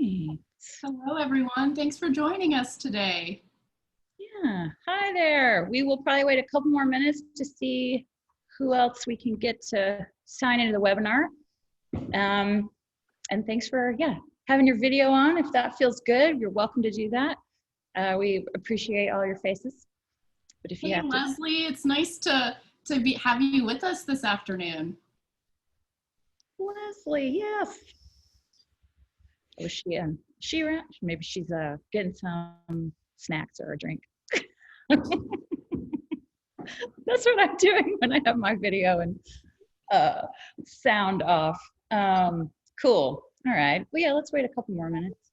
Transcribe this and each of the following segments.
right. Hello, everyone. Thanks for joining us today. Yeah. Hi there. We will probably wait a couple more minutes to see who else we can get to sign into the webinar. And thanks for, having your video on. If that feels good, you're welcome to do that. We appreciate all your faces. But if you have to... Leslie, it's nice to have you with us this afternoon. Leslie, yes. Was she around? Maybe she's getting some snacks or a drink. That's what I'm doing when I have my video and sound off. Cool. All right. Well, yeah, let's wait a couple more minutes.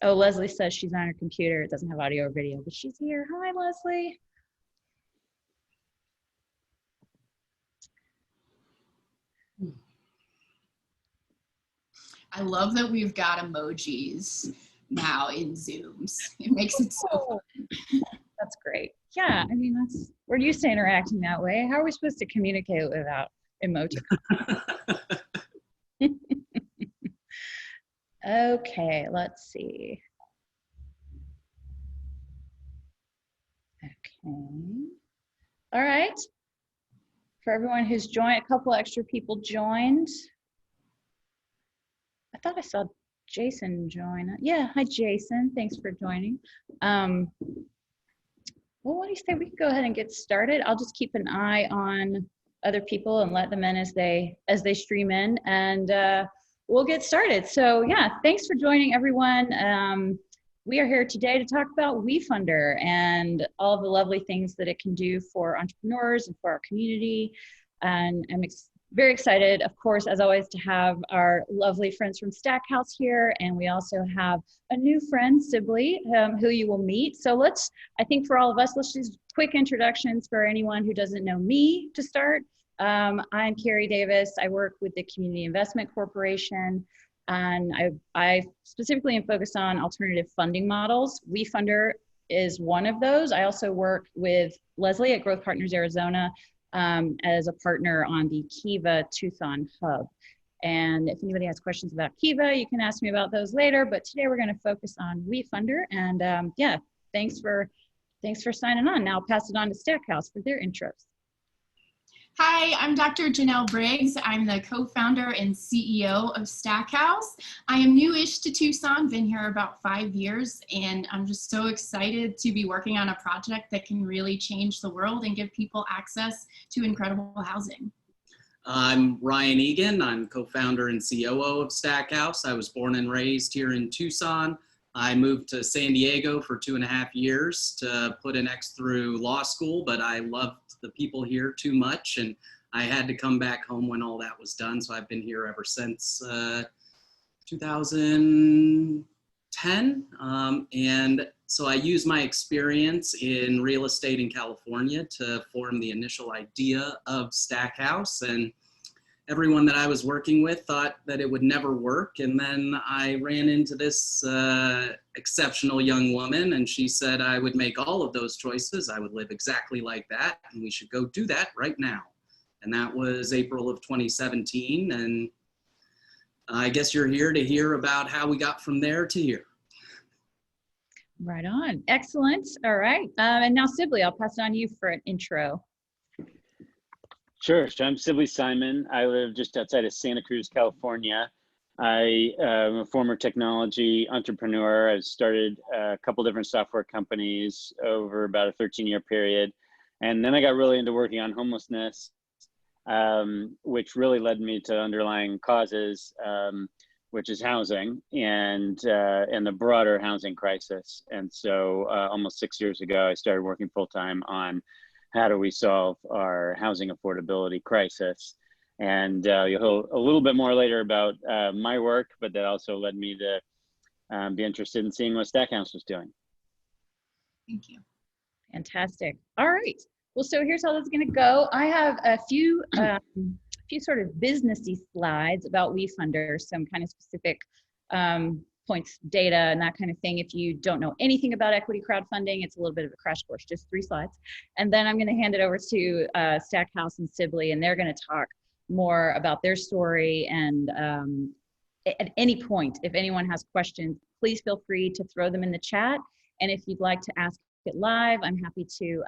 Oh, Leslie says she's on her computer. It doesn't have audio or video, but she's here. Hi, Leslie. I love that we've got emojis now in Zooms. It makes it so fun. That's great. Yeah, I mean, we're used to interacting that way. How are we supposed to communicate without emoticons? Okay, let's see. Okay. All right. For everyone who's joined, a couple extra people joined. I thought I saw Jason join. Yeah, hi Jason, thanks for joining. Well, what do you say we can go ahead and get started? I'll just keep an eye on other people and let them in as they stream in, and we'll get started. So yeah, thanks for joining everyone. We are here today to talk about Wefunder and all the lovely things that it can do for entrepreneurs and for our community. And I'm very excited, of course, as always, to have our lovely friends from Stackhouse here. And we also have a new friend, Sibley, who you will meet. So I think for all of us, let's just quick introductions for anyone who doesn't know me to start. I'm Carrie Davis. I work with the Community Investment Corporation, and I specifically am focused on alternative funding models. Wefunder is one of those. I also work with Leslie at Growth Partners Arizona as a partner on the Kiva Tucson hub. And if anybody has questions about Kiva, you can ask me about those later. But today we're going to focus on Wefunder. And yeah, thanks for signing on. Now I'll pass it on to Stackhouse for their intros. Hi, I'm Dr. Janelle Briggs. I'm the co-founder and CEO of Stackhouse. I am newish to Tucson, been here about 5 years, and I'm just so excited to be working on a project that can really change the world and give people access to incredible housing. I'm Ryan Egan. I'm co-founder and COO of Stackhouse. I was born and raised here in Tucson. I moved to San Diego for 2.5 years to put an X through law school, but I loved the people here too much, and I had to come back home when all that was done. So I've been here ever since 2010. And so I used my experience in real estate in California to form the initial idea of Stackhouse. And everyone that I was working with thought that it would never work. And then I ran into this exceptional young woman, and she said I would make all of those choices. I would live exactly like that, and we should go do that right now. And that was April of 2017. And I guess you're here to hear about how we got from there to here. Right on. Excellent. All right. And now Sibley, I'll pass it on to you for an intro. Sure. So I'm Sibley Simon. I live just outside of Santa Cruz, California. I am a former technology entrepreneur. I've started a couple different software companies over about a 13-year period. And then I got really into working on homelessness, which really led me to underlying causes, which is housing and the broader housing crisis. And so almost 6 years ago, I started working full-time on how do we solve our housing affordability crisis. And you'll hear a little bit more later about my work, but that also led me to be interested in seeing what Stackhouse was doing. Thank you. Fantastic. All right. Well, so here's how this is going to go. I have a few sort of businessy slides about Wefunder, some kind of specific points, data, and that kind of thing. If you don't know anything about equity crowdfunding, it's a little bit of a crash course, just 3 slides. And then I'm going to hand it over to Stackhouse and Sibley, and they're going to talk more about their story and at any point, if anyone has questions, please feel free to throw them in the chat. And if you'd like to ask it live, I'm happy to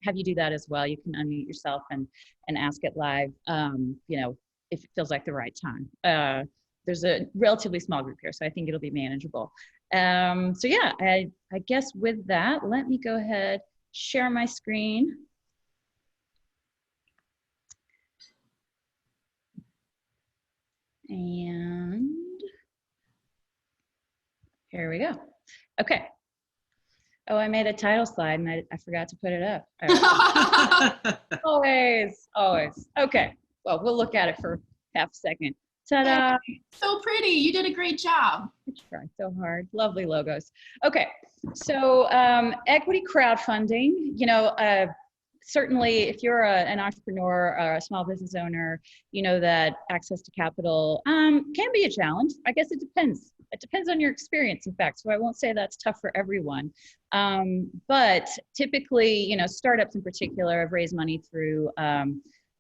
have you do that as well. You can unmute yourself and ask it live, you know, if it feels like the right time. There's a relatively small group here, so I think it'll be manageable. So yeah, I guess with that, let me go ahead, share my screen. And here we go. Okay. Oh, I made a title slide and I forgot to put it up. Always. Okay. Well, we'll look at it for half a second. Ta-da. So pretty. You did a great job. I tried so hard. Lovely logos. Okay. So equity crowdfunding, you know, certainly if you're an entrepreneur or a small business owner, you know that access to capital can be a challenge. I guess it depends. It depends on your experience, in fact. So I won't say that's tough for everyone. But typically, you know, startups in particular have raised money through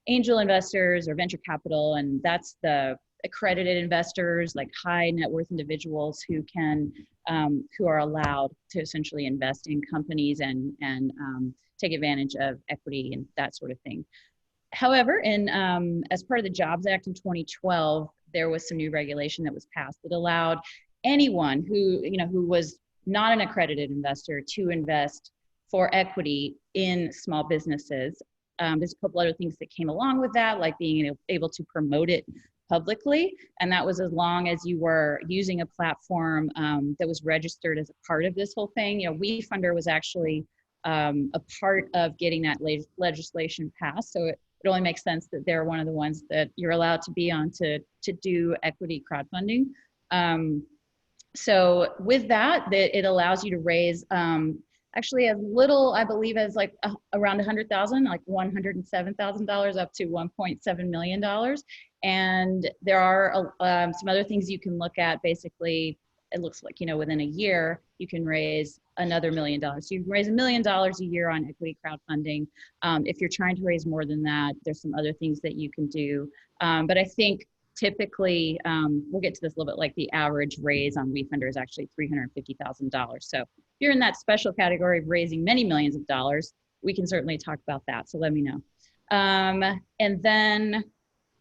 angel investors or venture capital, and that's the accredited investors, like high net worth individuals who can, who are allowed to essentially invest in companies and take advantage of equity and that sort of thing. However, as part of the Jobs Act in 2012, there was some new regulation that was passed that allowed anyone who, you know, who was not an accredited investor to invest for equity in small businesses. There's a couple other things that came along with that, like being able to promote it publicly, and that was as long as you were using a platform that was registered as a part of this whole thing. You know, Wefunder was actually a part of getting that legislation passed, so it only makes sense that they're one of the ones that you're allowed to be on to do equity crowdfunding. So with that, it allows you to raise actually as little, I believe, as like around 100,000, like $107,000 up to $1.7 million. And there are some other things you can look at. Basically, it looks like, you know, within a year, you can raise another $1 million. So you can raise $1 million a year on equity crowdfunding. If you're trying to raise more than that, there's some other things that you can do. But I think typically, we'll get to this a little bit, like the average raise on Wefunder is actually $350,000. So if you're in that special category of raising many millions of dollars, we can certainly talk about that. So let me know. And then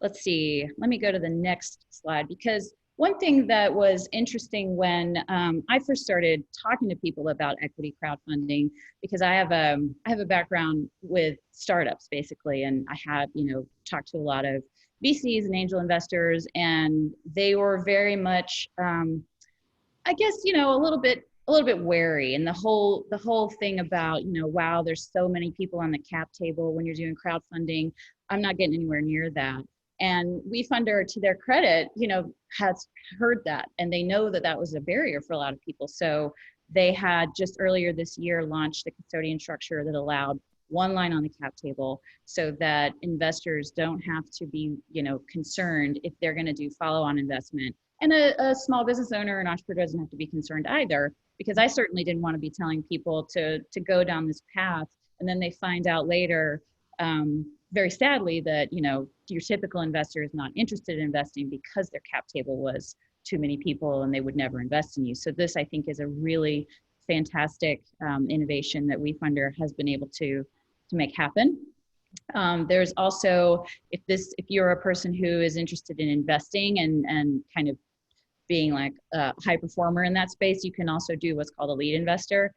let's see, let me go to the next slide, because one thing that was interesting when I first started talking to people about equity crowdfunding, because I have a background with startups basically, and I have, you know, talked to a lot of VCs and angel investors, and they were very much, I guess, you know, a little bit wary, and the whole thing about, you know, wow, there's so many people on the cap table when you're doing crowdfunding. I'm not getting anywhere near that. And Wefunder, to their credit, you know, has heard that, and they know that that was a barrier for a lot of people. So they had just earlier this year launched a custodian structure that allowed one line on the cap table, so that investors don't have to be, you know, concerned if they're going to do follow-on investment. And a small business owner or an entrepreneur doesn't have to be concerned either, because I certainly didn't want to be telling people to go down this path, and then they find out later, very sadly, that, you know, your typical investor is not interested in investing because their cap table was too many people and they would never invest in you. So this, I think, is a really fantastic innovation that Wefunder has been able to make happen. There's also, if you're a person who is interested in investing and kind of being like a high performer in that space, you can also do what's called a lead investor.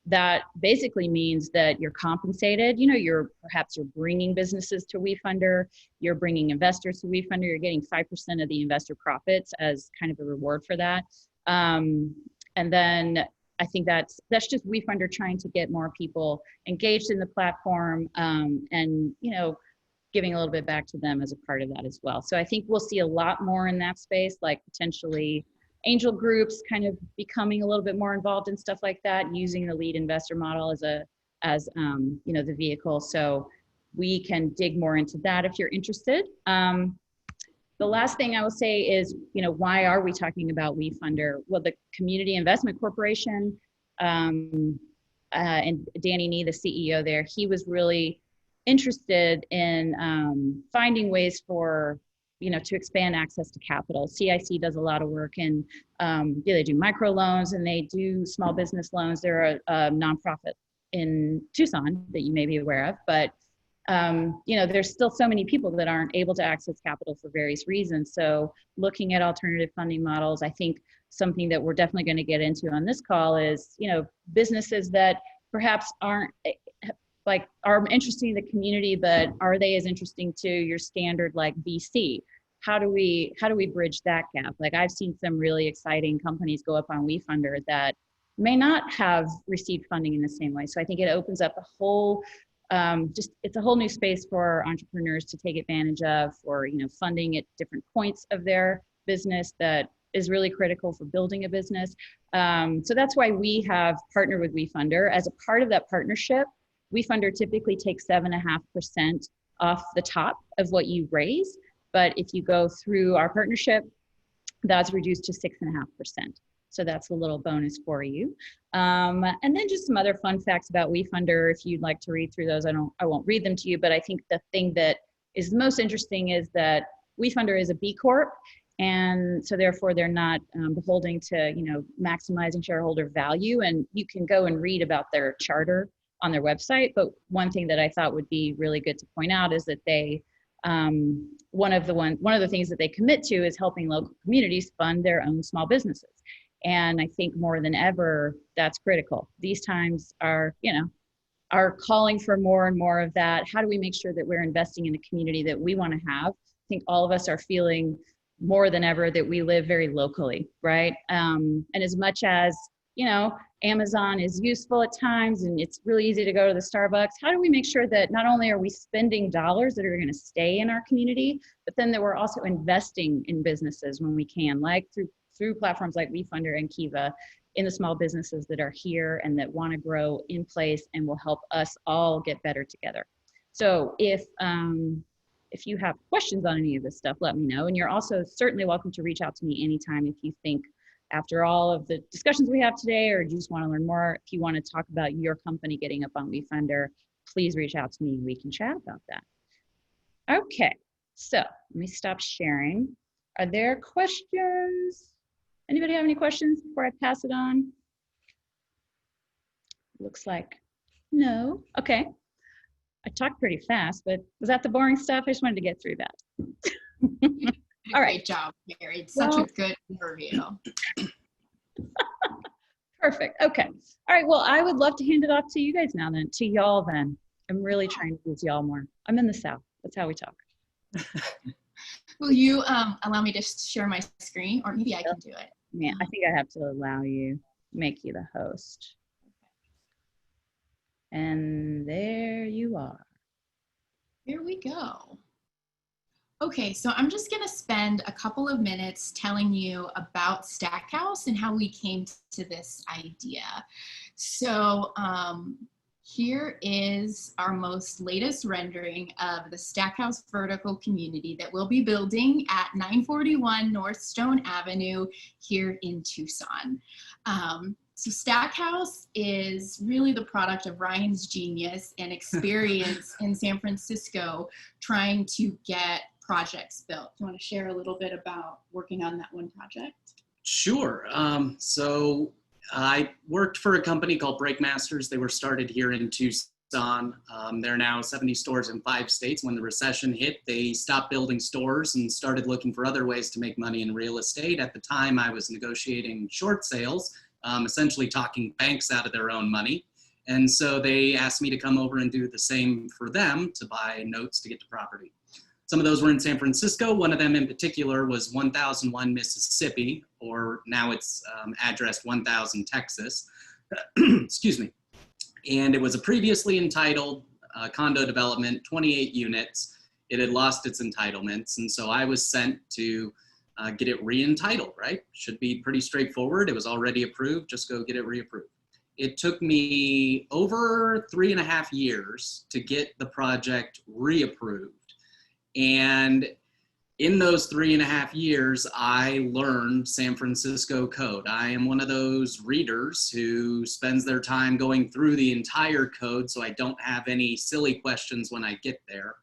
That basically means that you're compensated. You know, perhaps you're bringing businesses to Wefunder, you're bringing investors to Wefunder, you're getting 5% of the investor profits as kind of a reward for that. And then I think that's just Wefunder trying to get more people engaged in the platform, and, you know, giving a little bit back to them as a part of that as well. So I think we'll see a lot more in that space, like potentially angel groups kind of becoming a little bit more involved in stuff like that, using the lead investor model as you know, the vehicle. So we can dig more into that if you're interested. The last thing I will say is, you know, why are we talking about Wefunder? Well, the Community Investment Corporation, and Danny Nee, the CEO there, he was really interested in finding ways for to expand access to capital. CIC does a lot of work in, they do micro loans and they do small business loans. They're a nonprofit in Tucson that you may be aware of, but there's still so many people that aren't able to access capital for various reasons. So looking at alternative funding models, I think something that we're definitely going to get into on this call is, businesses that perhaps aren't are interesting to the community, but are they as interesting to your standard like VC? How do we bridge that gap? Like I've seen some really exciting companies go up on Wefunder that may not have received funding in the same way. So I think it opens up a whole, it's a whole new space for entrepreneurs to take advantage of, or funding at different points of their business that is really critical for building a business. So that's why we have partnered with Wefunder. As a part of that partnership, Wefunder typically takes 7.5% off the top of what you raise. But if you go through our partnership, that's reduced to 6.5%. So that's a little bonus for you. And then just some other fun facts about Wefunder. If you'd like to read through those, I won't read them to you, but I think the thing that is most interesting is that Wefunder is a B Corp. And so therefore they're not beholden to, maximizing shareholder value. And you can go and read about their charter on their website. But one thing that I thought would be really good to point out is that they, one of the things that they commit to is helping local communities fund their own small businesses. And I think more than ever, that's critical. These times are calling for more and more of that. How do we make sure that we're investing in the community that we want to have? I think all of us are feeling more than ever that we live very locally, right? And as much as, Amazon is useful at times and it's really easy to go to the Starbucks, how do we make sure that not only are we spending dollars that are going to stay in our community, but then that we're also investing in businesses when we can, like through platforms like Wefunder and Kiva, in the small businesses that are here and that want to grow in place and will help us all get better together. So if you have questions on any of this stuff, let me know. And you're also certainly welcome to reach out to me anytime if you think, after all of the discussions we have today, or you just want to learn more, if you want to talk about your company getting up on Wefunder, please reach out to me and we can chat about that. Okay, so let me stop sharing. Are there questions? Anybody have any questions before I pass it on? Looks like no. Okay. I talked pretty fast, but was that the boring stuff? I just wanted to get through that. All right. Great job, Mary. It's such a good overview. Perfect. Okay. All right. Well, I would love to hand it off to you guys now then, to y'all then. I'm really trying to use y'all more. I'm in the South. That's how we talk. Will you allow me to share my screen, or maybe I can do it? Yeah, I think I have to make you the host. And there you are. Here we go. Okay, so I'm just going to spend a couple of minutes telling you about Stackhouse and how we came to this idea. So here is our most latest rendering of the Stackhouse vertical community that we'll be building at 941 North Stone Avenue here in Tucson. So Stackhouse is really the product of Ryan's genius and experience in San Francisco trying to get projects built. Do you want to share a little bit about working on that one project? Sure. So I worked for a company called Breakmasters. They were started here in Tucson. They're now 70 stores in 5 states. When the recession hit, they stopped building stores and started looking for other ways to make money in real estate. At the time, I was negotiating short sales, essentially talking banks out of their own money. And so they asked me to come over and do the same for them, to buy notes to get to property. Some of those were in San Francisco. One of them in particular was 1001 Mississippi, or now it's addressed 1000 Texas. Excuse me. And it was a previously entitled condo development, 28 units. It had lost its entitlements. And so I was sent to get it re-entitled, right? Should be pretty straightforward. It was already approved. Just go get it reapproved. It took me over 3.5 years to get the project reapproved. And in those 3.5 years, I learned San Francisco code. I am one of those readers who spends their time going through the entire code, so I don't have any silly questions when I get there.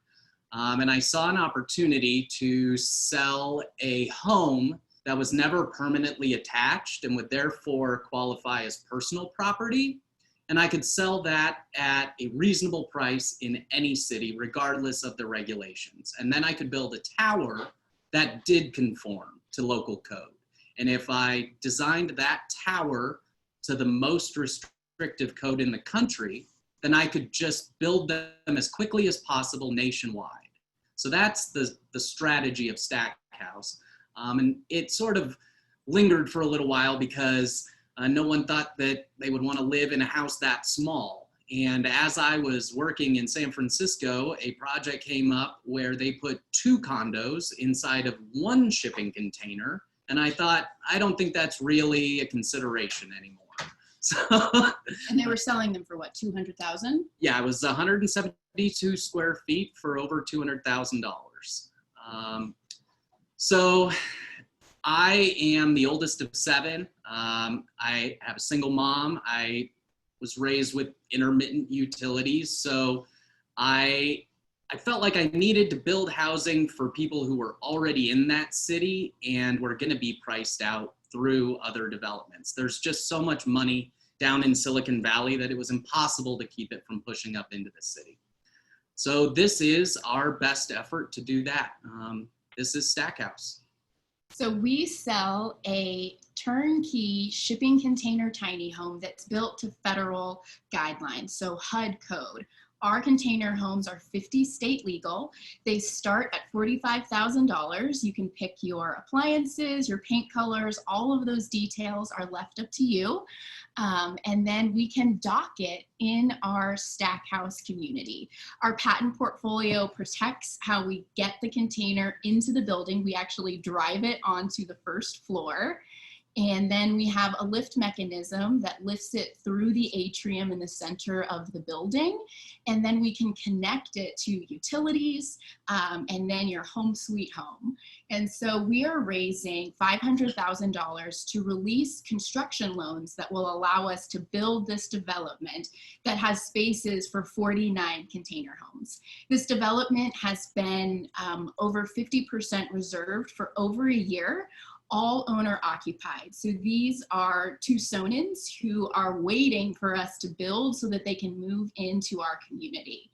And I saw an opportunity to sell a home that was never permanently attached and would therefore qualify as personal property. And I could sell that at a reasonable price in any city, regardless of the regulations. And then I could build a tower that did conform to local code. And if I designed that tower to the most restrictive code in the country, then I could just build them as quickly as possible nationwide. So that's the strategy of Stackhouse. And it sort of lingered for a little while because no one thought that they would want to live in a house that small. And as I was working in San Francisco, a project came up where they put 2 condos inside of 1 shipping container. And I thought, I don't think that's really a consideration anymore. So, And they were selling them for what, 200,000? yeah, it was 172 square feet for over $200,000. So I am the oldest of 7. I have a single mom. I was raised with intermittent utilities. So I felt like I needed to build housing for people who were already in that city and were going to be priced out through other developments. There's just so much money down in Silicon Valley that it was impossible to keep it from pushing up into the city. So this is our best effort to do that. This is Stackhouse. So we sell a turnkey shipping container tiny home that's built to federal guidelines, so HUD code. Our container homes are 50 state legal. They start at $45,000. You can pick your appliances, your paint colors, all of those details are left up to you. And then we can dock it in our Stackhouse community. Our patent portfolio protects how we get the container into the building. We actually drive it onto the first floor. And then we have a lift mechanism that lifts it through the atrium in the center of the building. And then we can connect it to utilities and then your home sweet home. And so we are raising $500,000 to release construction loans that will allow us to build this development that has spaces for 49 container homes. This development has been over 50% reserved for over a year, all owner occupied. So these are Tucsonans who are waiting for us to build so that they can move into our community.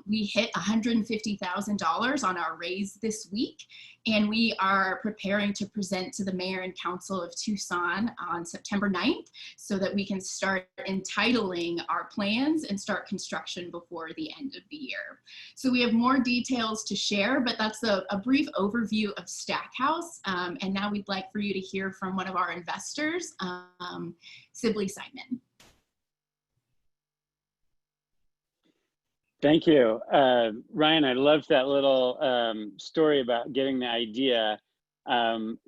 We hit $150,000 on our raise this week, and we are preparing to present to the Mayor and Council of Tucson on September 9th so that we can start entitling our plans and start construction before the end of the year. So we have more details to share, but that's a brief overview of Stackhouse. And now we'd like for you to hear from one of our investors, Sibley Simon. Thank you. Ryan, I loved that little story about getting the idea.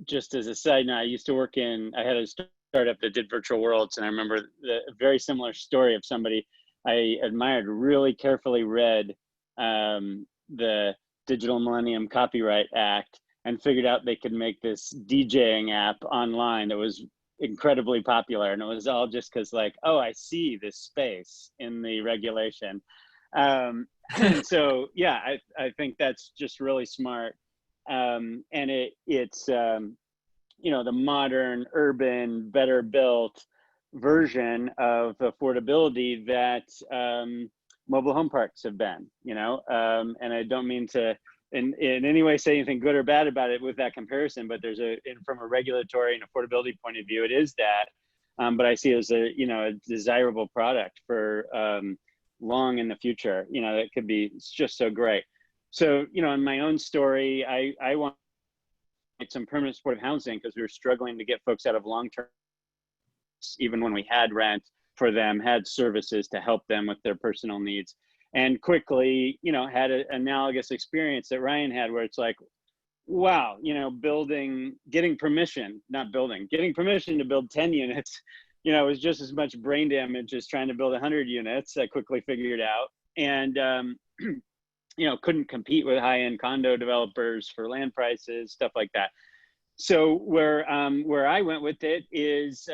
Just as a side note, I used to work I had a startup that did virtual worlds, and I remember a very similar story of somebody I admired, really carefully read the Digital Millennium Copyright Act and figured out they could make this DJing app online that was incredibly popular. And it was all just because like, oh, I see this space in the regulation. And so, yeah, I think that's just really smart. And it's you know, the modern, urban, better built version of affordability that mobile home parks have been, you know, and I don't mean to in any way say anything good or bad about it with that comparison, but there's from a regulatory and affordability point of view, it is that, but I see it as a, you know, a desirable product for long in the future, you know, that could be, it's just so great. So, you know, in my own story, I want some permanent supportive housing because we were struggling to get folks out of long-term, even when we had rent for them, had services to help them with their personal needs. And quickly, you know, had an analogous experience that Ryan had where it's like, wow, you know, getting permission to build 10 units, you know, was just as much brain damage as trying to build 100 units. I quickly figured out. And, you know, couldn't compete with high-end condo developers for land prices, stuff like that. So where I went with it is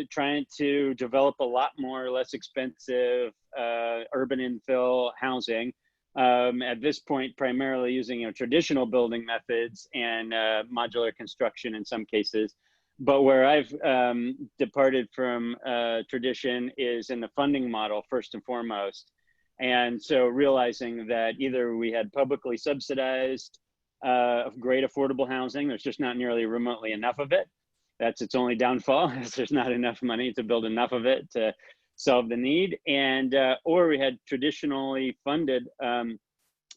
trying to develop a lot more less expensive urban infill housing At this point, primarily using traditional building methods and modular construction in some cases. But where I've departed from tradition is in the funding model, first and foremost. And so realizing that either we had publicly subsidized great affordable housing, there's just not nearly remotely enough of it. That's its only downfall, is there's not enough money to build enough of it to solve the need. And or we had traditionally funded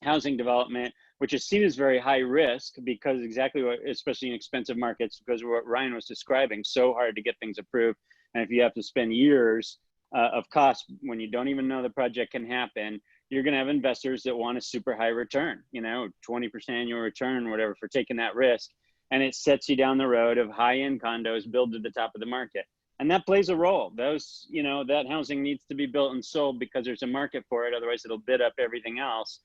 housing development, which is seen as very high risk because exactly what, especially in expensive markets, because of what Ryan was describing, so hard to get things approved. And if you have to spend years of cost when you don't even know the project can happen, you're going to have investors that want a super high return, 20% annual return, whatever, for taking that risk. And it sets you down the road of high-end condos built to the top of the market. And that plays a role. Those, that housing needs to be built and sold because there's a market for it. Otherwise, it'll bid up everything else.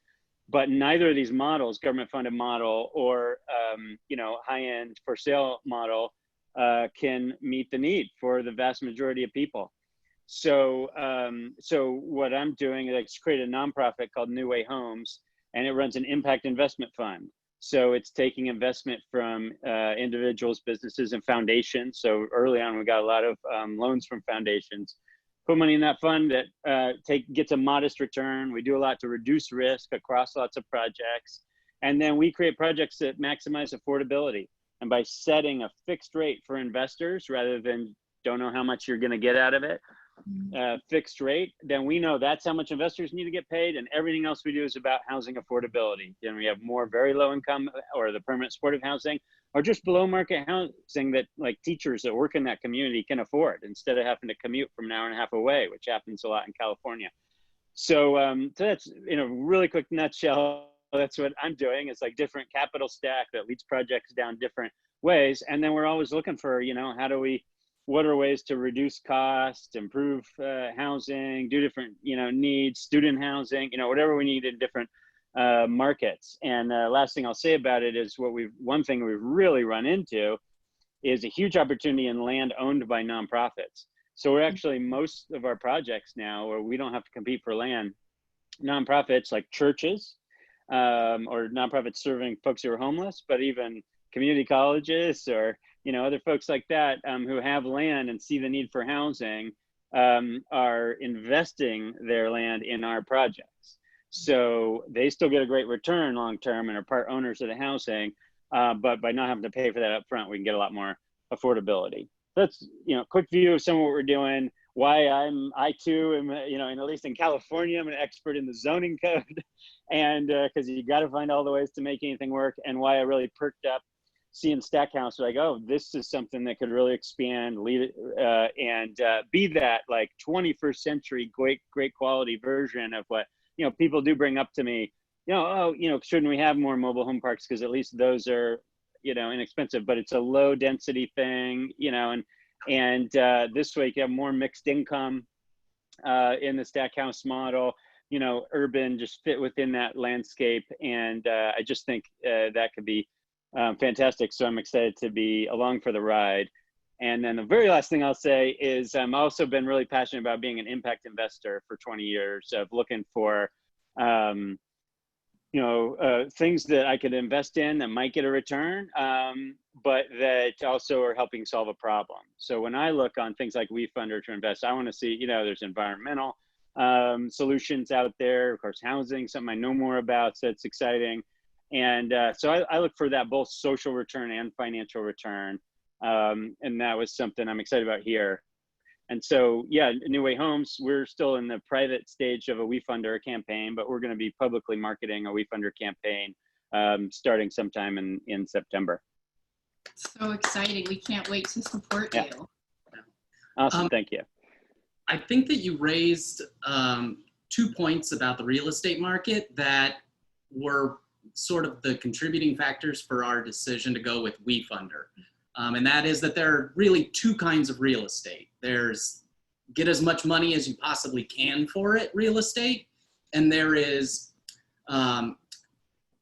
But neither of these models, government-funded model or, high-end for sale model, can meet the need for the vast majority of people. So, so what I'm doing is I created a nonprofit called New Way Homes, and it runs an impact investment fund. So it's taking investment from individuals, businesses, and foundations. So early on, we got a lot of loans from foundations. Put money in that fund that gets a modest return. We do a lot to reduce risk across lots of projects. And then we create projects that maximize affordability. And by setting a fixed rate for investors, rather than don't know how much you're going to get out of it, fixed rate, then we know that's how much investors need to get paid, and everything else we do is about housing affordability. Then we have more very low income or the permanent supportive housing, or just below market housing that like teachers that work in that community can afford instead of having to commute from an hour and a half away, which happens a lot in California. So, so that's in a really quick nutshell, that's what I'm doing. It's like different capital stack that leads projects down different ways. And then we're always looking for, what are ways to reduce cost, improve housing, do different, needs, student housing, whatever we need in different markets. And last thing I'll say about it is one thing we've really run into is a huge opportunity in land owned by nonprofits. So we're actually, most of our projects now, where we don't have to compete for land, nonprofits like churches or nonprofits serving folks who are homeless, but even community colleges or other folks like that who have land and see the need for housing are investing their land in our projects. So they still get a great return long-term and are part owners of the housing, but by not having to pay for that up front, we can get a lot more affordability. That's, quick view of some of what we're doing, why I too am, at least in California, I'm an expert in the zoning code and because you got to find all the ways to make anything work, and why I really perked up seeing Stackhouse, like, oh, this is something that could really expand, lead it, and be that like 21st century great quality version of what people do bring up to me. Shouldn't we have more mobile home parks because at least those are inexpensive? But it's a low density thing, and this way you can have more mixed income in the Stackhouse model. Urban just fit within that landscape, and I just think that could be fantastic. So I'm excited to be along for the ride. And then the very last thing I'll say is I've also been really passionate about being an impact investor for 20 years of looking for, things that I could invest in that might get a return, but that also are helping solve a problem. So when I look on things like Wefunder to invest, I want to see, there's environmental solutions out there, of course, housing, something I know more about, so it's exciting. And so I look for that both social return and financial return. And that was something I'm excited about here. And so, yeah, New Way Homes, we're still in the private stage of a Wefunder campaign, but we're going to be publicly marketing a Wefunder campaign starting sometime in September. So exciting. We can't wait to support you. Awesome. Thank you. I think that you raised 2 points about the real estate market that were sort of the contributing factors for our decision to go with Wefunder. And that is that there are really 2 kinds of real estate. There's get as much money as you possibly can for it real estate, and there is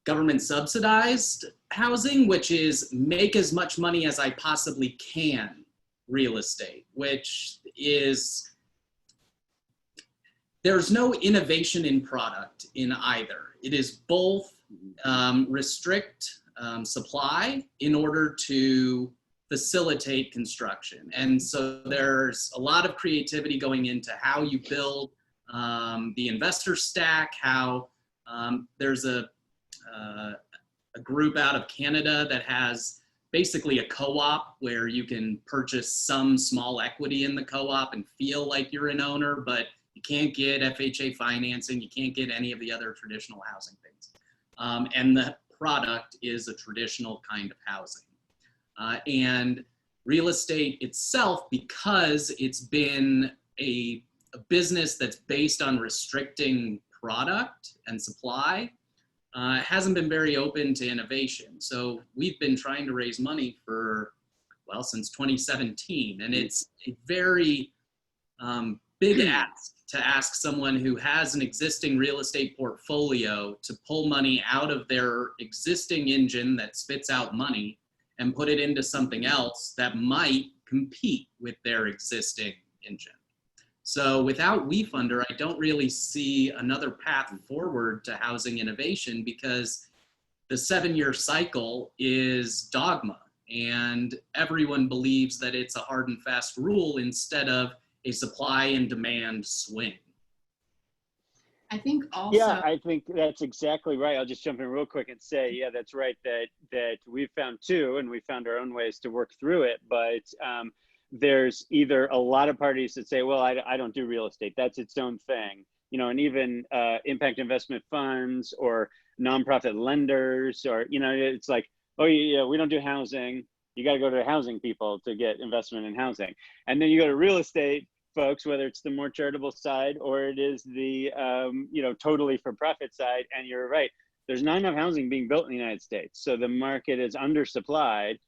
government subsidized housing, which is make as much money as I possibly can real estate, which is, there's no innovation in product in either. it is both restrict supply in order to facilitate construction. And so there's a lot of creativity going into how you build the investor stack, how there's a group out of Canada that has basically a co-op where you can purchase some small equity in the co-op and feel like you're an owner, but you can't get FHA financing, you can't get any of the other traditional housing things. And the product is a traditional kind of housing. And real estate itself, because it's been a business that's based on restricting product and supply, hasn't been very open to innovation. So we've been trying to raise money for, well, since 2017. And it's a very big ask to ask someone who has an existing real estate portfolio to pull money out of their existing engine that spits out money and put it into something else that might compete with their existing engine. So without Wefunder, I don't really see another path forward to housing innovation, because the 7-year cycle is dogma and everyone believes that it's a hard and fast rule instead of a supply and demand swing. I think also. Yeah, I think that's exactly right. I'll just jump in real quick and say, yeah, that's right. That we've found too, and we found our own ways to work through it. But there's either a lot of parties that say, well, I don't do real estate. That's its own thing. You know, and even impact investment funds or nonprofit lenders, or, you know, it's like, oh yeah, we don't do housing. You got to go to housing people to get investment in housing. And then you go to real estate folks, whether it's the more charitable side or it is the, you know, totally for profit side. And you're right, there's not enough housing being built in the United States. So the market is undersupplied.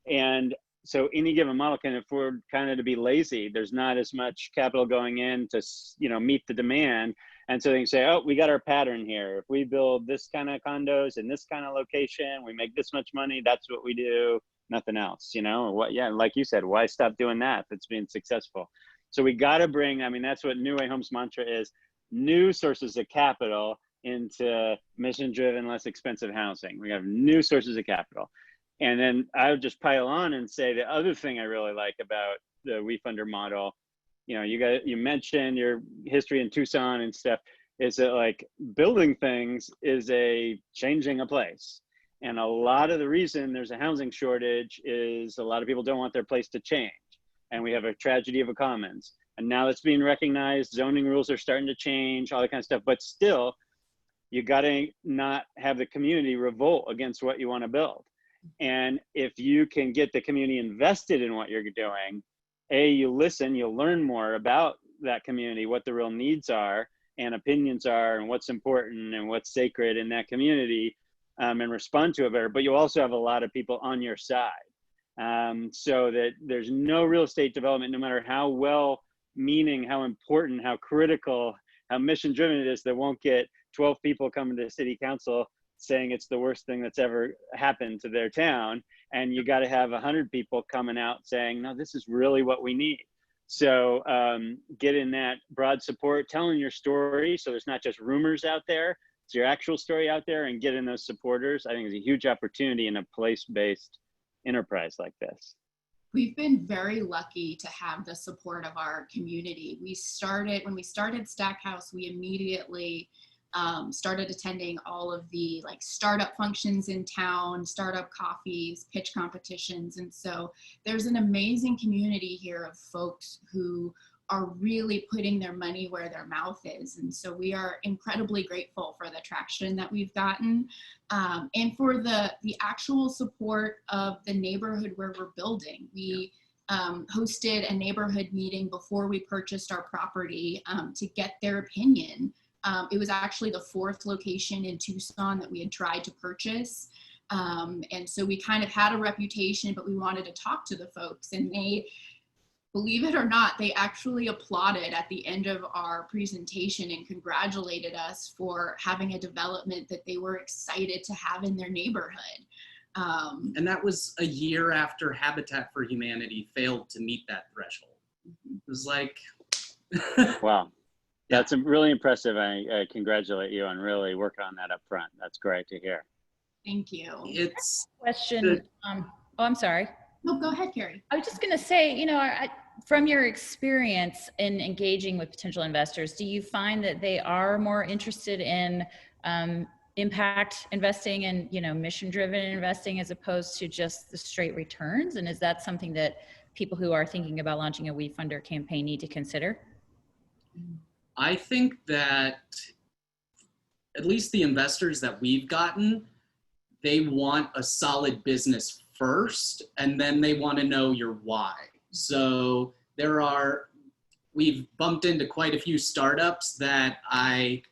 And so any given model can afford kind of to be lazy. There's not as much capital going in to, you know, meet the demand. And so they can say, oh, we got our pattern here. If we build this kind of condos in this kind of location, we make this much money, that's what we do, nothing else, you know? What? Yeah, like you said, why stop doing that if it's being successful? So we got to bring, I mean, that's what New Way Homes mantra is, new sources of capital into mission-driven, less expensive housing. We have new sources of capital. And then I would just pile on and say the other thing I really like about the Wefunder model, you know, you mentioned your history in Tucson and stuff, is that like building things is a changing a place. And a lot of the reason there's a housing shortage is a lot of people don't want their place to change. And we have a tragedy of a commons. And now that's being recognized, zoning rules are starting to change, all that kind of stuff. But still, you gotta not have the community revolt against what you want to build. And if you can get the community invested in what you're doing, you listen, you'll learn more about that community, what the real needs are and opinions are and what's important and what's sacred in that community, and respond to it better. But you also have a lot of people on your side. So that there's no real estate development, no matter how well-meaning, how important, how critical, how mission-driven it is, that won't get 12 people coming to city council saying it's the worst thing that's ever happened to their town. And you got to have 100 people coming out saying, no, this is really what we need. So getting that broad support, telling your story, so there's not just rumors out there, it's your actual story out there, and getting those supporters, I think is a huge opportunity in a place-based enterprise like this. We've been very lucky to have the support of our community. When we started Stackhouse, we immediately started attending all of the like startup functions in town, startup coffees, pitch competitions. And so there's an amazing community here of folks who are really putting their money where their mouth is. And so we are incredibly grateful for the traction that we've gotten, and for the actual support of the neighborhood where we're building. We hosted a neighborhood meeting before we purchased our property to get their opinion. It was actually the 4th location in Tucson that we had tried to purchase. And so we kind of had a reputation, but we wanted to talk to the folks, and they, believe it or not, they actually applauded at the end of our presentation and congratulated us for having a development that they were excited to have in their neighborhood. And that was a year after Habitat for Humanity failed to meet that threshold. It was like, wow. That's really impressive. I congratulate you on really working on that up front. That's great to hear. Thank you. It's Question. Oh, I'm sorry. No, go ahead, Carrie. I was just going to say, you know, from your experience in engaging with potential investors, do you find that they are more interested in impact investing and, you know, mission-driven investing as opposed to just the straight returns? And is that something that people who are thinking about launching a Wefunder campaign need to consider? I think that at least the investors that we've gotten, they want a solid business first, and then they want to know your why. So we've bumped into quite a few startups that I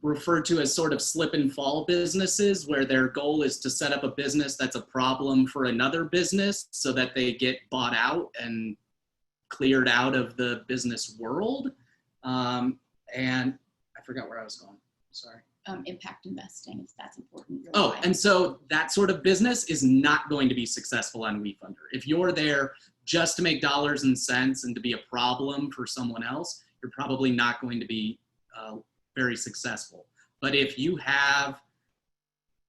refer to as sort of slip and fall businesses, where their goal is to set up a business that's a problem for another business so that they get bought out and cleared out of the business world. And I forgot where I was going, sorry. Impact investing, if that's important. Oh, and so that sort of business is not going to be successful on Wefunder. If you're there just to make dollars and cents and to be a problem for someone else, you're probably not going to be very successful. But if you have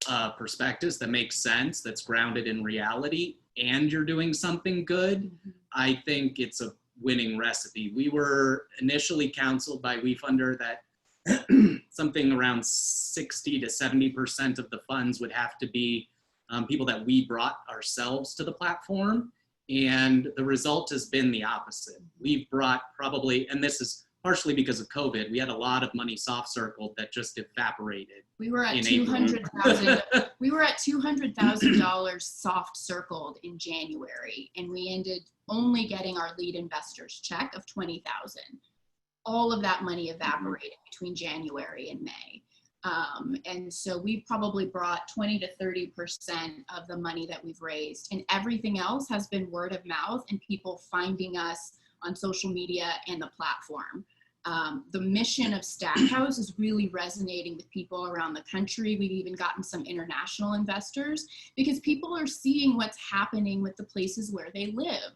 a prospectus that makes sense, that's grounded in reality, and you're doing something good, I think it's a winning recipe. We were initially counseled by Wefunder that something around 60 to 70% of the funds would have to be people that we brought ourselves to the platform. And the result has been the opposite. We've brought probably, and this is partially because of COVID, we had a lot of money soft circled that just evaporated. We were at $200,000. We were at $200,000 soft circled in January, and we ended only getting our lead investors check of $20,000. All of that money evaporated between January and May. And so we've probably brought 20 to 30% of the money that we've raised, and everything else has been word of mouth and people finding us on social media and the platform. The mission of Stackhouse is really resonating with people around the country. We've even gotten some international investors because people are seeing what's happening with the places where they live.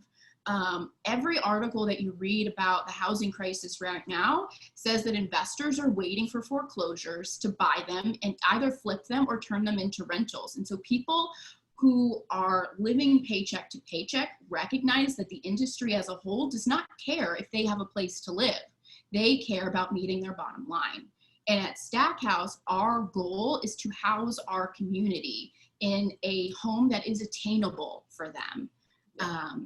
Every article that you read about the housing crisis right now says that investors are waiting for foreclosures to buy them and either flip them or turn them into rentals. And so people who are living paycheck to paycheck recognize that the industry as a whole does not care if they have a place to live. They care about meeting their bottom line. And at Stackhouse, our goal is to house our community in a home that is attainable for them.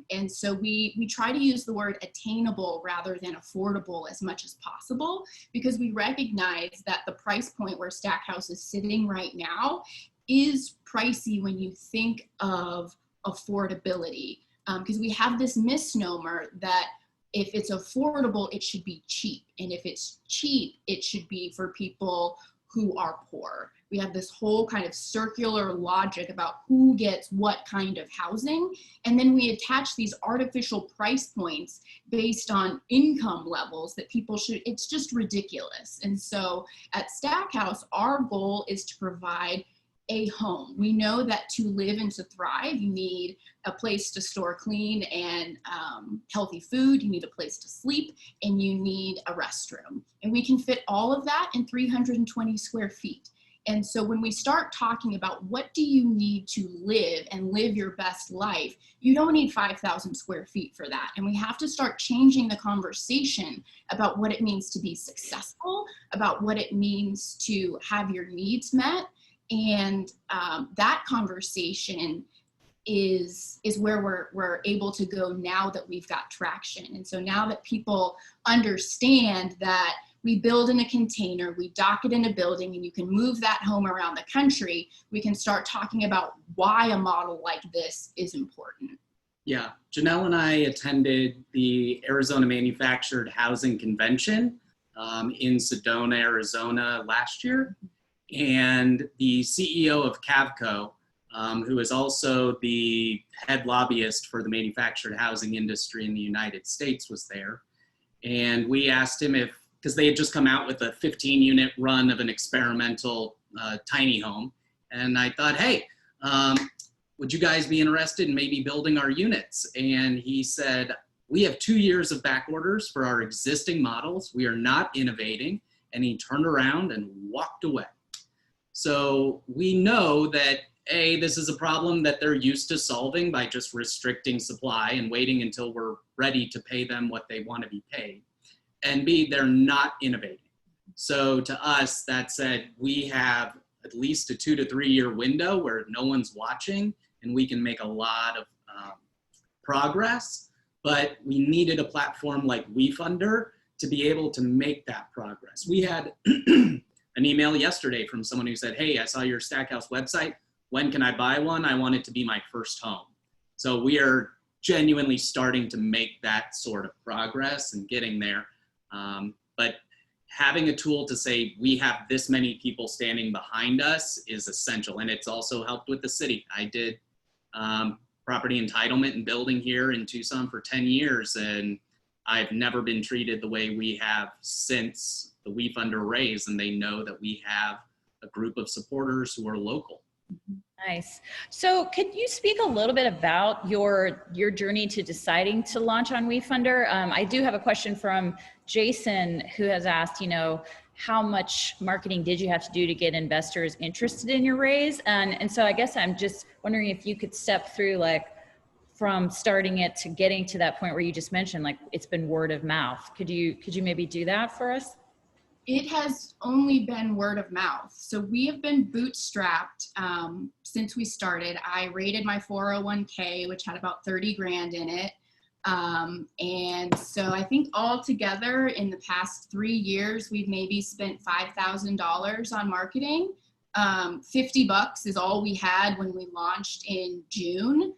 And so we try to use the word attainable rather than affordable as much as possible, because we recognize that the price point where Stackhouse is sitting right now is pricey when you think of affordability, because we have this misnomer that if it's affordable, it should be cheap. And if it's cheap, it should be for people who are poor. We have this whole kind of circular logic about who gets what kind of housing. And then we attach these artificial price points based on income levels that people should, it's just ridiculous. And so at Stackhouse, our goal is to provide a home. We know that to live and to thrive, you need a place to store clean and healthy food, you need a place to sleep, and you need a restroom. And we can fit all of that in 320 square feet. And so when we start talking about what do you need to live and live your best life, you don't need 5,000 square feet for that. And we have to start changing the conversation about what it means to be successful, about what it means to have your needs met. And that conversation is where we're able to go now that we've got traction. And so now that people understand that we build in a container, we dock it in a building, and you can move that home around the country, we can start talking about why a model like this is important. Yeah, Janelle and I attended the Arizona Manufactured Housing Convention in Sedona, Arizona last year. And the CEO of Cavco, who is also the head lobbyist for the manufactured housing industry in the United States, was there. And we asked him if, because they had just come out with a 15-unit run of an experimental tiny home. And I thought, hey, would you guys be interested in maybe building our units? And he said, we have 2 years of back orders for our existing models. We are not innovating. And he turned around and walked away. So we know that A, this is a problem that they're used to solving by just restricting supply and waiting until we're ready to pay them what they want to be paid. And B, they're not innovating. So to us, that said, we have at least a 2 to 3 year window where no one's watching and we can make a lot of progress, but we needed a platform like Wefunder to be able to make that progress. We had an email yesterday from someone who said, hey, I saw your Stackhouse website. When can I buy one? I want it to be my first home. So we are genuinely starting to make that sort of progress and getting there. But having a tool to say we have this many people standing behind us is essential. And it's also helped with the city. I did property entitlement and building here in Tucson for 10 years. And I've never been treated the way we have since the Wefunder raise, and they know that we have a group of supporters who are local. Nice. So could you speak a little bit about your journey to deciding to launch on Wefunder? I do have a question from Jason, who has asked, how much marketing did you have to do to get investors interested in your raise? And so I guess I'm just wondering if you could step through from starting it to getting to that point where you just mentioned, it's been word of mouth. Could you maybe do that for us? It has only been word of mouth. So we have been bootstrapped since we started. I rated my 401k, which had about 30 grand in it. And so I think altogether in the past 3 years, we've maybe spent $5,000 on marketing. $50 is all we had when we launched in June.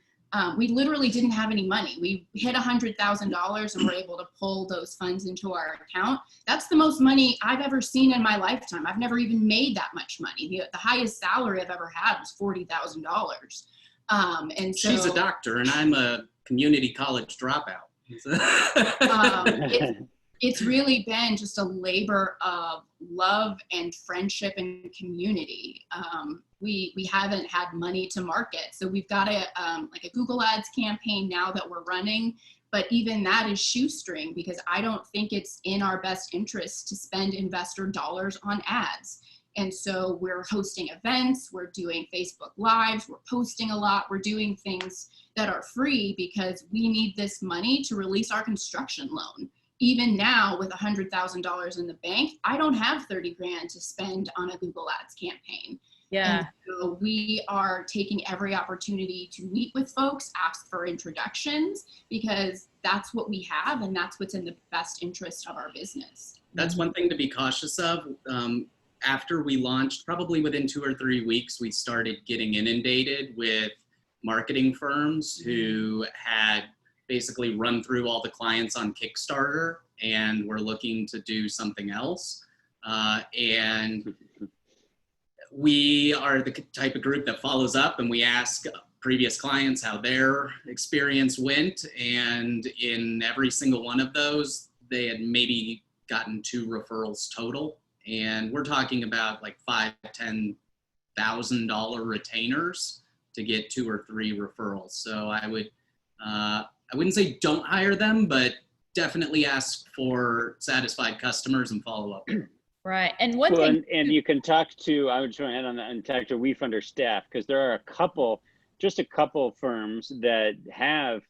We literally didn't have any money. We hit $100,000 and were able to pull those funds into our account. That's the most money I've ever seen in my lifetime. I've never even made that much money. The highest salary I've ever had was $40,000. And so she's a doctor and I'm a community college dropout. It's really been just a labor of love and friendship and community. We haven't had money to market. So we've got a Google Ads campaign now that we're running, but even that is shoestring because I don't think it's in our best interest to spend investor dollars on ads. And so we're hosting events, we're doing Facebook Lives, we're posting a lot, we're doing things that are free because we need this money to release our construction loan. Even now with $100,000 in the bank, I don't have 30 grand to spend on a Google Ads campaign. Yeah. And so we are taking every opportunity to meet with folks, ask for introductions, because that's what we have and that's what's in the best interest of our business. That's one thing to be cautious of. After we launched, probably within 2 or 3 weeks, we started getting inundated with marketing firms who had basically run through all the clients on Kickstarter and were looking to do something else. And we are the type of group that follows up and we ask previous clients how their experience went. And in every single one of those, they had maybe gotten 2 referrals total. And we're talking about like $5,000-$10,000 retainers to get 2 or 3 referrals. So I wouldn't say don't hire them, but definitely ask for satisfied customers and follow up. Right. And one thing. And you can talk to, I would just want to add on that and talk to Wefunder staff, because there are just a couple firms that have,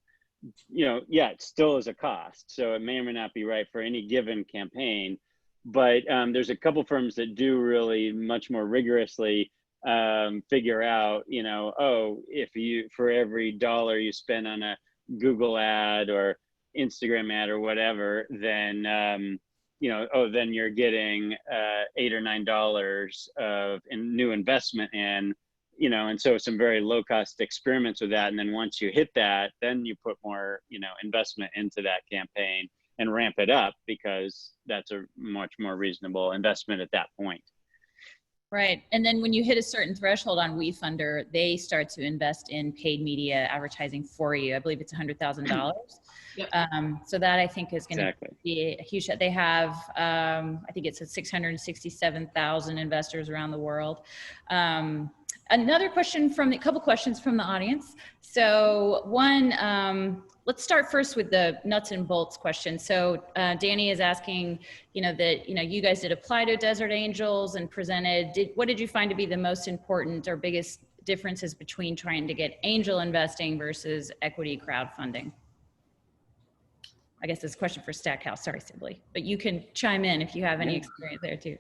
it still is a cost. So it may or may not be right for any given campaign. But there's a couple firms that do really much more rigorously figure out, if for every dollar you spend on a Google ad or Instagram ad or whatever, then, then you're getting $8 or $9 of new investment in, and so some very low cost experiments with that. And then once you hit that, then you put more, investment into that campaign and ramp it up because that's a much more reasonable investment at that point. Right. And then when you hit a certain threshold on Wefunder, they start to invest in paid media advertising for you. I believe it's $100,000. Yep. So that I think is going to Exactly. be a huge, they have, I think it's 667,000 investors around the world. Another question a couple questions from the audience. So one, let's start first with the nuts and bolts question. So Danny is asking, that, you guys did apply to Desert Angels and presented, what did you find to be the most important or biggest differences between trying to get angel investing versus equity crowdfunding? I guess this is a question for Stackhouse, sorry, Sibley, but you can chime in if you have any experience there too.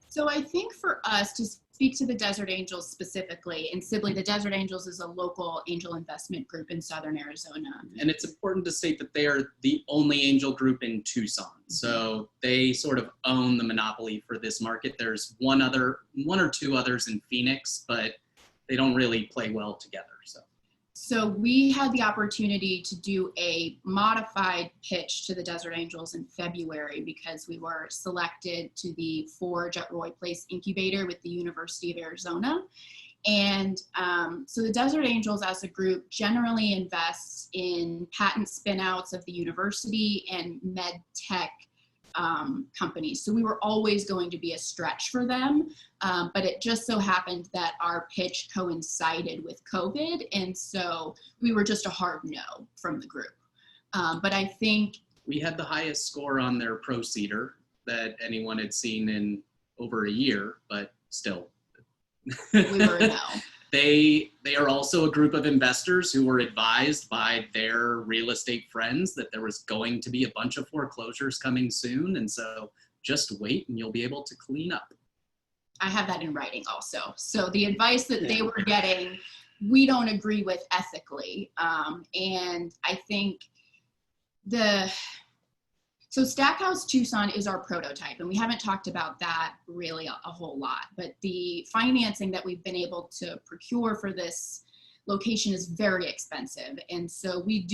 So I think for us to speak to the Desert Angels specifically, and Sibley, the Desert Angels is a local angel investment group in Southern Arizona. And it's important to state that they are the only angel group in Tucson. So they sort of own the monopoly for this market. There's one or two others in Phoenix, but they don't really play well together. So we had the opportunity to do a modified pitch to the Desert Angels in February because we were selected to the Forge at Roy Place Incubator with the University of Arizona. And so the Desert Angels as a group generally invests in patent spinouts of the university and med tech companies. So we were always going to be a stretch for them. But it just so happened that our pitch coincided with COVID. And so we were just a hard no from the group. But I think we had the highest score on their Proceeder that anyone had seen in over a year, but still. we were a no. They are also a group of investors who were advised by their real estate friends that there was going to be a bunch of foreclosures coming soon. And so just wait and you'll be able to clean up. I have that in writing also. So the advice that they were getting, we don't agree with ethically. And I think so Stackhouse Tucson is our prototype, and we haven't talked about that really a whole lot, but the financing that we've been able to procure for this location is very expensive. And so we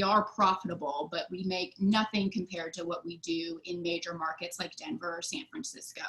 are profitable, but we make nothing compared to what we do in major markets like Denver or San Francisco.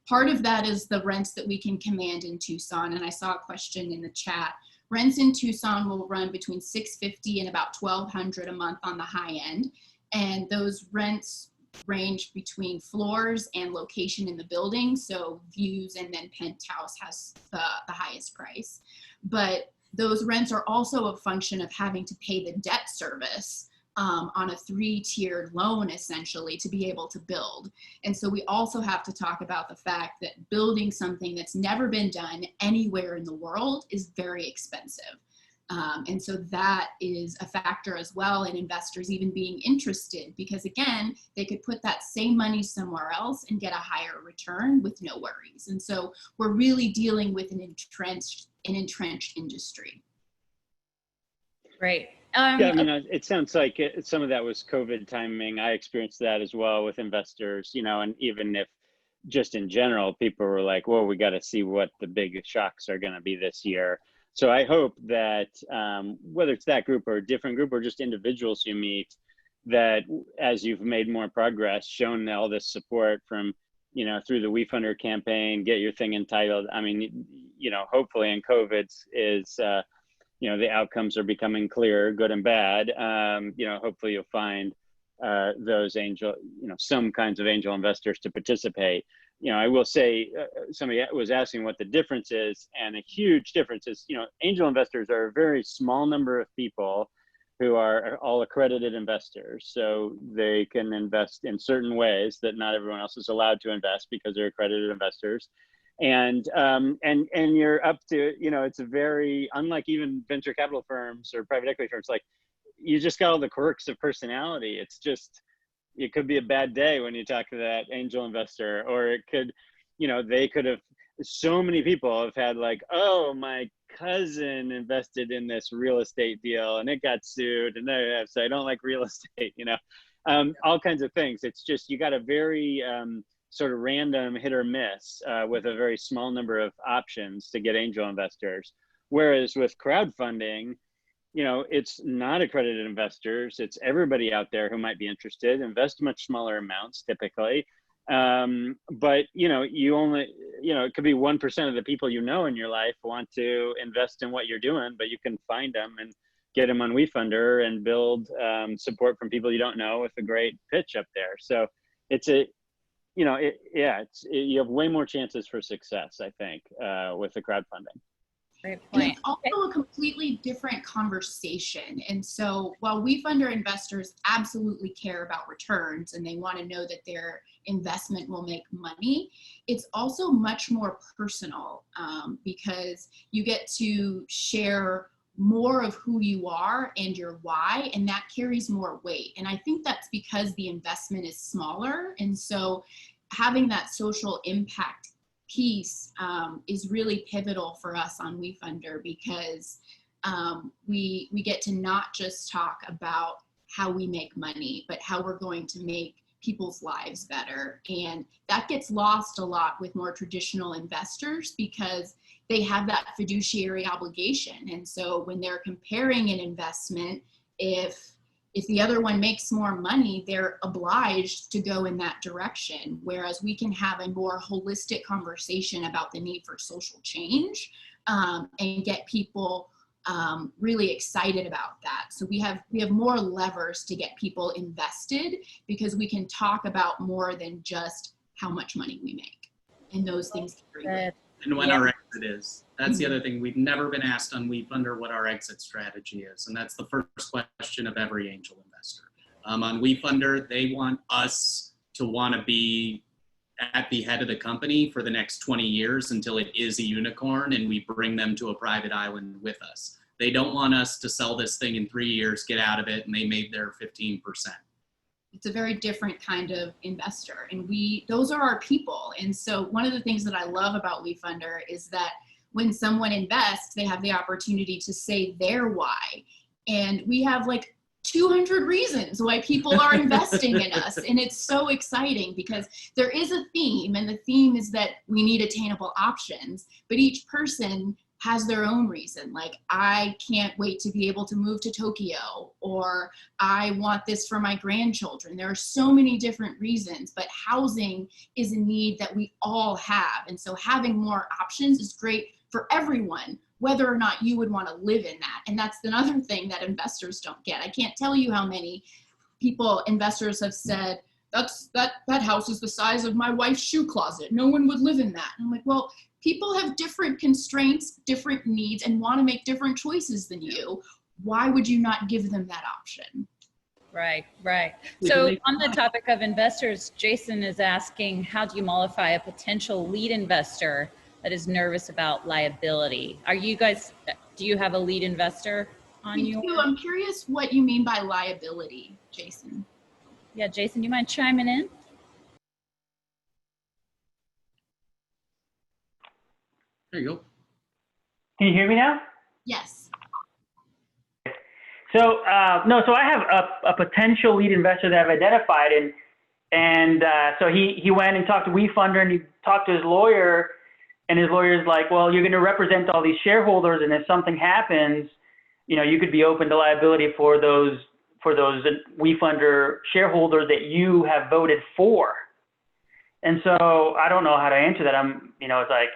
Part of that is the rents that we can command in Tucson. And I saw a question in the chat. Rents in Tucson will run between $650 and about $1,200 a month on the high end. And those rents range between floors and location in the building. So views and then penthouse has the highest price. But those rents are also a function of having to pay the debt service on a 3-tiered loan, essentially, to be able to build. And so we also have to talk about the fact that building something that's never been done anywhere in the world is very expensive. And so that is a factor as well in investors even being interested, because again, they could put that same money somewhere else and get a higher return with no worries. And so we're really dealing with an entrenched industry. Great. Yeah, I mean, it sounds like some of that was COVID timing. I experienced that as well with investors, and even if just in general, people were like, well, we got to see what the big shocks are going to be this year. So I hope that whether it's that group or a different group or just individuals you meet, that as you've made more progress, shown all this support from, through the Wefunder campaign, get your thing entitled. I mean, hopefully in COVID is, the outcomes are becoming clear, good and bad. Hopefully you'll find those some kinds of angel investors to participate. I will say somebody was asking what the difference is, and a huge difference is, angel investors are a very small number of people who are all accredited investors. So they can invest in certain ways that not everyone else is allowed to invest because they're accredited investors. And you're up to, it's a very, unlike even venture capital firms or private equity firms, like you just got all the quirks of personality. It's just, it could be a bad day when you talk to that angel investor, or it could, they could have, so many people have had like, oh, my cousin invested in this real estate deal and it got sued, and so I don't like real estate, all kinds of things. It's just, you got a very sort of random hit or miss with a very small number of options to get angel investors. Whereas with crowdfunding, it's not accredited investors. It's everybody out there who might be interested, invest much smaller amounts typically. But, you only, it could be 1% of the people in your life want to invest in what you're doing, but you can find them and get them on Wefunder and build support from people you don't know with a great pitch up there. So you have way more chances for success, I think, with the crowdfunding. Great And point. it's also a completely different conversation. And so while Wefunder investors absolutely care about returns and they want to know that their investment will make money, it's also much more personal because you get to share more of who you are and your why, and that carries more weight. And I think that's because the investment is smaller. And so having that social impact piece is really pivotal for us on Wefunder because we get to not just talk about how we make money, but how we're going to make people's lives better. And that gets lost a lot with more traditional investors because they have that fiduciary obligation. And so when they're comparing an investment, if the other one makes more money, they're obliged to go in that direction. Whereas we can have a more holistic conversation about the need for social change and get people really excited about that. So we have more levers to get people invested because we can talk about more than just how much money we make. And those things carry weight. And when our exit is. That's the other thing. We've never been asked on Wefunder what our exit strategy is. And that's the first question of every angel investor. On Wefunder, they want us to want to be at the head of the company for the next 20 years until it is a unicorn and we bring them to a private island with us. They don't want us to sell this thing in 3 years, get out of it, and they made their 15%. It's a very different kind of investor, and those are our people. And so one of the things that I love about Wefunder is that when someone invests, they have the opportunity to say their why. And we have like 200 reasons why people are investing in us. And it's so exciting because there is a theme, and the theme is that we need attainable options, but each person has their own reason. Like, I can't wait to be able to move to Tokyo, or I want this for my grandchildren. There are so many different reasons, but housing is a need that we all have. And so having more options is great for everyone, whether or not you would want to live in that. And that's another thing that investors don't get. I can't tell you how many investors have said, that house is the size of my wife's shoe closet. No one would live in that. And I'm like, well, people have different constraints, different needs, and want to make different choices than you. Why would you not give them that option? Right. So on the topic of investors, Jason is asking, how do you mollify a potential lead investor that is nervous about liability? Do you have a lead investor on you? I'm curious what you mean by liability, Jason. Yeah, Jason, you mind chiming in? There you go. Can you hear me now? Yes. So so I have a potential lead investor that I've identified, and so he went and talked to Wefunder, and he talked to his lawyer, and his lawyer's like, well, you're going to represent all these shareholders, and if something happens, you could be open to liability for those Wefunder shareholders that you have voted for. And so I don't know how to answer that. It's like,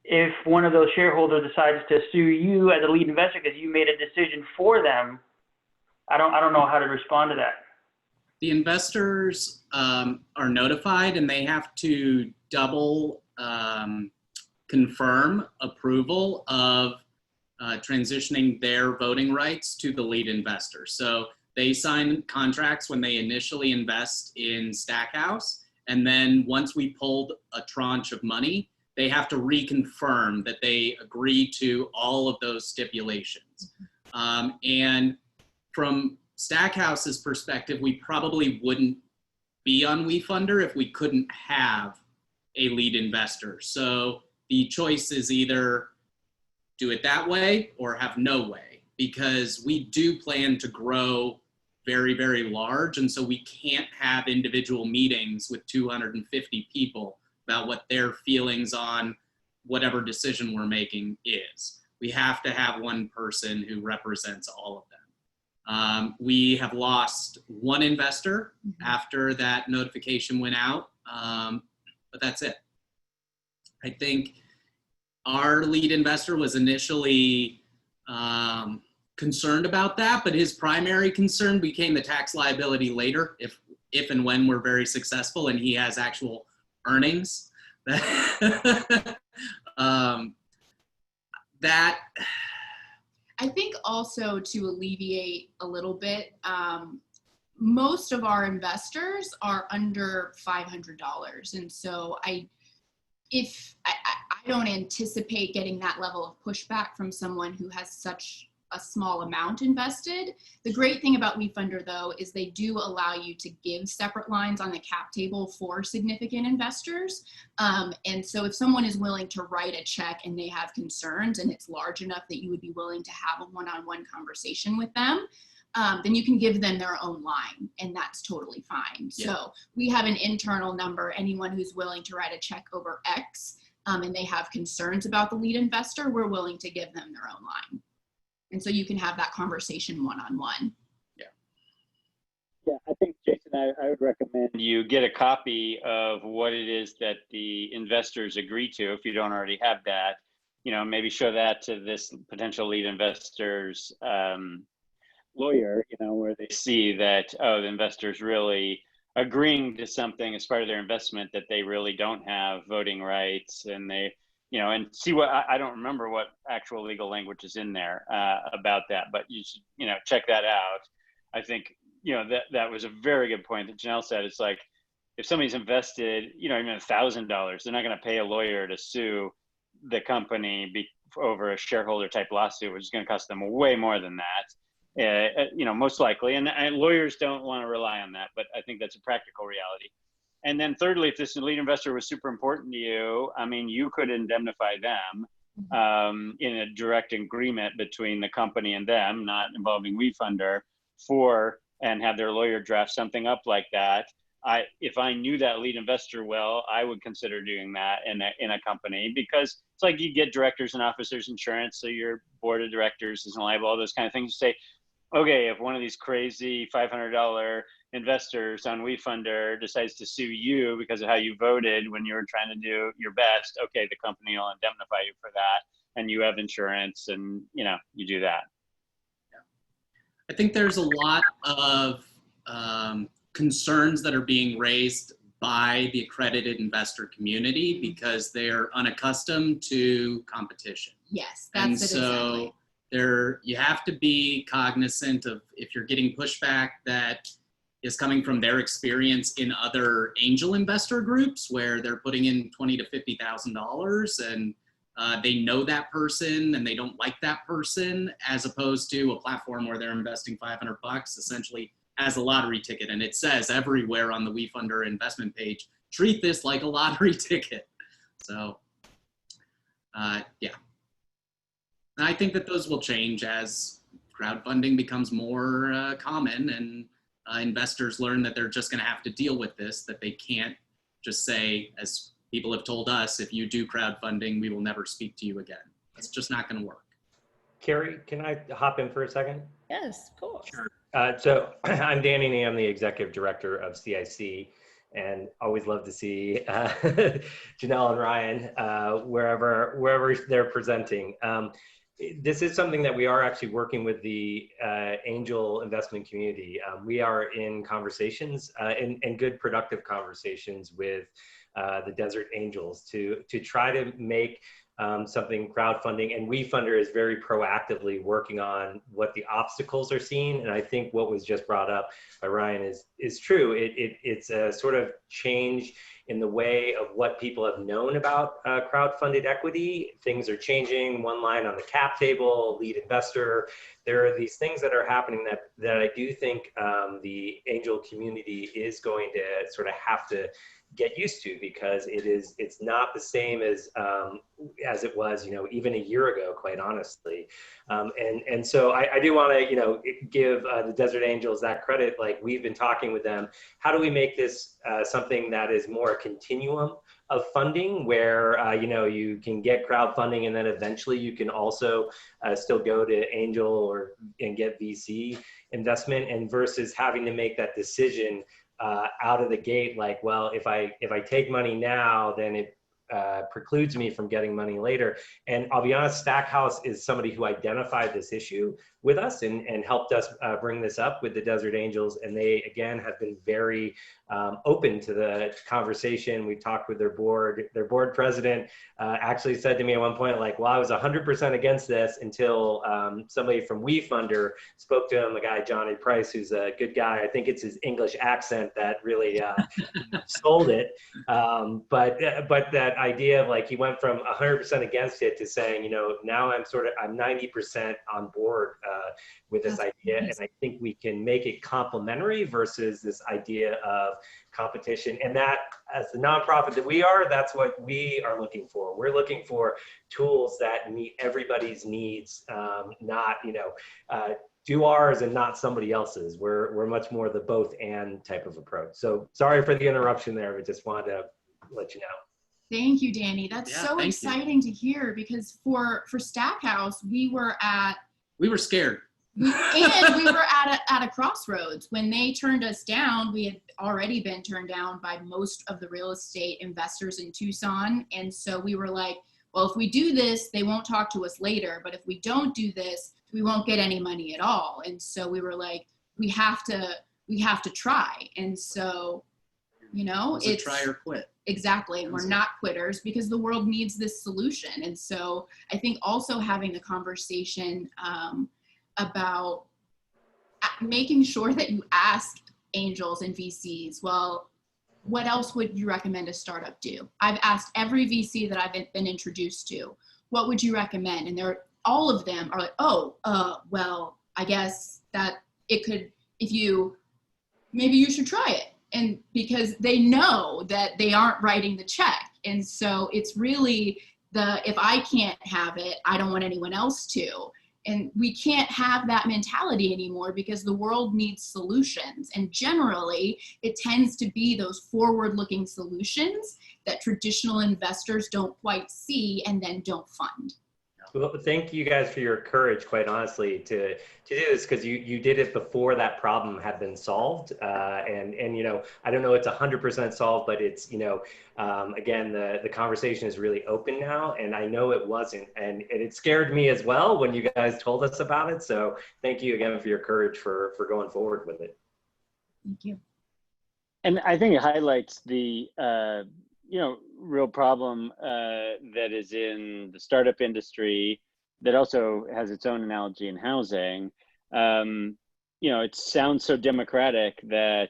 if one of those shareholders decides to sue you as a lead investor because you made a decision for them, I don't know how to respond to that. The investors are notified, and they have to double confirm approval of transitioning their voting rights to the lead investor. So they sign contracts when they initially invest in Stackhouse, and then once we pulled a tranche of money, they have to reconfirm that they agree to all of those stipulations. And from Stackhouse's perspective, we probably wouldn't be on Wefunder if we couldn't have a lead investor. So the choice is either do it that way or have no way, because we do plan to grow very, very large. And so we can't have individual meetings with 250 people about what their feelings on whatever decision we're making is. We have to have one person who represents all of them. We have lost one investor after that notification went out, but that's it. I think our lead investor was initially concerned about that, but his primary concern became the tax liability later if and when we're very successful and he has actual earnings. That I think also to alleviate a little bit, most of our investors are under $500. And so I don't anticipate getting that level of pushback from someone who has such a small amount invested. The great thing about Wefunder, though, is they do allow you to give separate lines on the cap table for significant investors. And so if someone is willing to write a check and they have concerns and it's large enough that you would be willing to have a one-on-one conversation with them, then you can give them their own line, and that's totally fine. Yeah. So we have an internal number. Anyone who's willing to write a check over X and they have concerns about the lead investor, we're willing to give them their own line. And so you can have that conversation one-on-one. Yeah, I think, Jason, I would recommend you get a copy of what it is that the investors agree to, if you don't already have that. You know, maybe show that to this potential lead investor's lawyer, you know, where they see that, oh, the investor's really agreeing to something as part of their investment that they really don't have voting rights, and they, you know, and see what, I don't remember what actual legal language is in there about that, but you should, you know, check that out. I think, you know, that was a very good point that Janelle said. It's like, if somebody's invested, you know, even $1,000, they're not going to pay a lawyer to sue the company over a shareholder type lawsuit, which is going to cost them way more than that, you know, most likely. And lawyers don't want to rely on that, but I think that's a practical reality. And then thirdly, if this lead investor was super important to you, I mean, you could indemnify them in a direct agreement between the company and them, not involving Wefunder, and have their lawyer draft something up like that. If I knew that lead investor well, I would consider doing that in a company, because it's like you get directors and officers insurance, so your board of directors isn't liable, all those kind of things. You say, okay, if one of these crazy $500 investors on Wefunder decides to sue you because of how you voted when you were trying to do your best, okay, the company will indemnify you for that, and you have insurance, and you know, you do that. I think there's a lot of concerns that are being raised by the accredited investor community because they're unaccustomed to competition. Yes, that's and it, so exactly. You have to be cognizant of, if you're getting pushback that is coming from their experience in other angel investor groups where they're putting in $20,000 to $50,000 and they know that person and they don't like that person, as opposed to a platform where they're investing $500 essentially as a lottery ticket. And it says everywhere on the Wefunder investment page, treat this like a lottery ticket. So, yeah. And I think that those will change as crowdfunding becomes more common and investors learn that they're just going to have to deal with this, that they can't just say, as people have told us, if you do crowdfunding, we will never speak to you again. It's just not going to work. Carrie, can I hop in for a second? Yes, of course. Sure. So I'm Danny Nee. I'm the executive director of CIC, and always love to see Janelle and Ryan wherever they're presenting. This is something that we are actually working with the angel investment community. We are in conversations and good productive conversations with the Desert Angels to try to make something crowdfunding, and Wefunder is very proactively working on what the obstacles are seen. And I think what was just brought up by Ryan is true. It's a sort of change in the way of what people have known about crowdfunded equity. Things are changing. One line on the cap table, lead investor. There are these things that are happening that I do think the angel community is going to sort of have to get used to, because it's not the same as it was, you know, even a year ago, quite honestly. And so I do want to, you know, give the Desert Angels that credit. Like, we've been talking with them. How do we make this something that is more a continuum of funding, where you know, you can get crowdfunding and then eventually you can also still go to angel and get VC investment, and versus having to make that decision out of the gate, like, well, if I take money now, then precludes me from getting money later. And I'll be honest, Stackhouse is somebody who identified this issue with us and helped us bring this up with the Desert Angels. And they, again, have been very open to the conversation. We talked with their board president actually said to me at one point, like, well, I was 100% against this until somebody from Wefunder spoke to him, the guy, Johnny Price, who's a good guy. I think it's his English accent that really sold it. But that idea of, like, he went from 100% against it to saying, you know, now I'm 90% on board with this idea. And I think we can make it complementary versus this idea of competition. And that, as the nonprofit that we are, that's what we are looking for. We're looking for tools that meet everybody's needs, not, you know, do ours and not somebody else's. We're much more the both and type of approach. So sorry for the interruption there, but just wanted to let you know. Thank you, Danny. That's so exciting to hear, because for Stackhouse, we were scared. And we were at a crossroads. When they turned us down, we had already been turned down by most of the real estate investors in Tucson. And so we were like, well, if we do this, they won't talk to us later. But if we don't do this, we won't get any money at all. And so we were like, we have to try. And so, you know, it's try or quit. Exactly. We're not quitters, because the world needs this solution. And so I think also having the conversation about making sure that you ask angels and VCs, well, what else would you recommend a startup do? I've asked every VC that I've been introduced to, what would you recommend? And all of them are like, well, I guess that it could, maybe you should try it. And because they know that they aren't writing the check. And so it's really if I can't have it, I don't want anyone else to. And we can't have that mentality anymore, because the world needs solutions. And generally, it tends to be those forward-looking solutions that traditional investors don't quite see and then don't fund. Well, thank you guys for your courage, quite honestly, to do this, because you did it before that problem had been solved. And you know, I don't know it's 100% solved, but it's, you know, again, the conversation is really open now, and I know it wasn't. And it scared me as well when you guys told us about it. So thank you again for your courage for going forward with it. Thank you. And I think it highlights the, you know, real problem that is in the startup industry that also has its own analogy in housing. You know, it sounds so democratic that,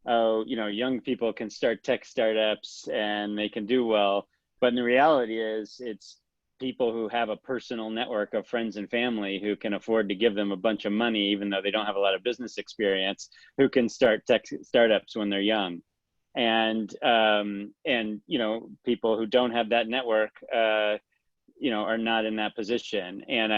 oh, you know, young people can start tech startups and they can do well. But the reality is, it's people who have a personal network of friends and family who can afford to give them a bunch of money, even though they don't have a lot of business experience, who can start tech startups when they're young. And you know, people who don't have that network, you know, are not in that position. And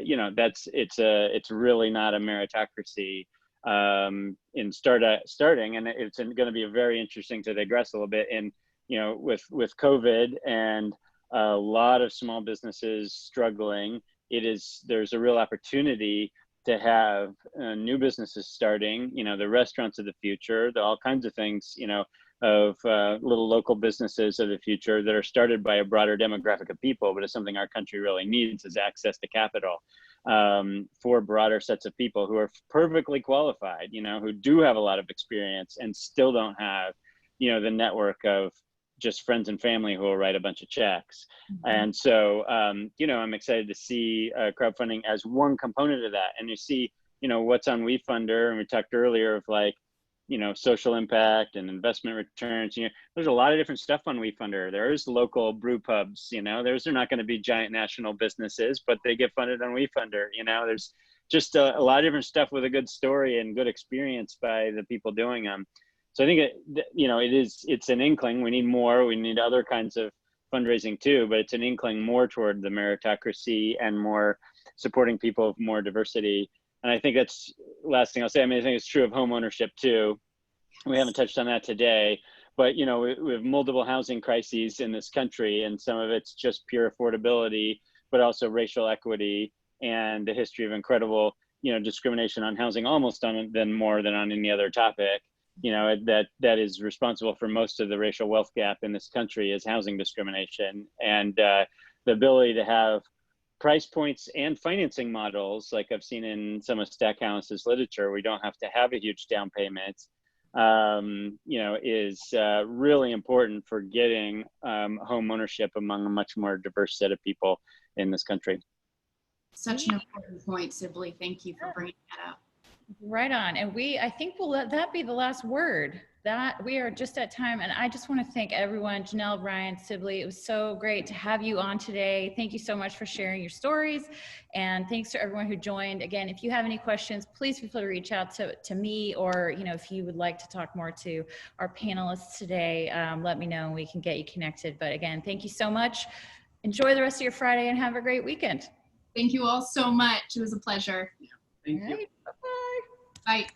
you know, it's really not a meritocracy in starting. And it's going to be very interesting to digress a little bit in, you know, with COVID and a lot of small businesses struggling. There's a real opportunity to have new businesses starting, you know, the restaurants of the future, all kinds of things, you know, of little local businesses of the future that are started by a broader demographic of people, but it's something our country really needs, is access to capital for broader sets of people who are perfectly qualified, you know, who do have a lot of experience and still don't have, you know, the network of just friends and family who will write a bunch of checks. Mm-hmm. And so, you know, I'm excited to see crowdfunding as one component of that. And you see, you know, what's on Wefunder, and we talked earlier of, like, you know, social impact and investment returns. You know, there's a lot of different stuff on Wefunder. There's local brew pubs, you know, they're not going to be giant national businesses, but they get funded on Wefunder. You know, there's just a lot of different stuff with a good story and good experience by the people doing them. So I think, you know, it's an inkling. We need more. We need other kinds of fundraising too, but it's an inkling more toward the meritocracy and more supporting people of more diversity. And I think that's last thing I'll say. I mean, I think it's true of home ownership too. We haven't touched on that today, but, you know, we have multiple housing crises in this country, and some of it's just pure affordability, but also racial equity and the history of incredible, you know, discrimination on housing, almost on more than on any other topic. that is responsible for most of the racial wealth gap in this country is housing discrimination. And the ability to have price points and financing models, like I've seen in some of Stackhouse's literature, we don't have to have a huge down payment, is really important for getting home ownership among a much more diverse set of people in this country. Such an important point, Sibley. Thank you for bringing that up. Right on. And I think we'll let that be the last word. That we are just at time. And I just want to thank everyone, Janelle, Brian, Sibley. It was so great to have you on today. Thank you so much for sharing your stories. And thanks to everyone who joined. Again, if you have any questions, please feel free to reach out to me, or, if you would like to talk more to our panelists today, let me know and we can get you connected. But again, thank you so much. Enjoy the rest of your Friday and have a great weekend. Thank you all so much. It was a pleasure. Thank you. Bye-bye. Bye.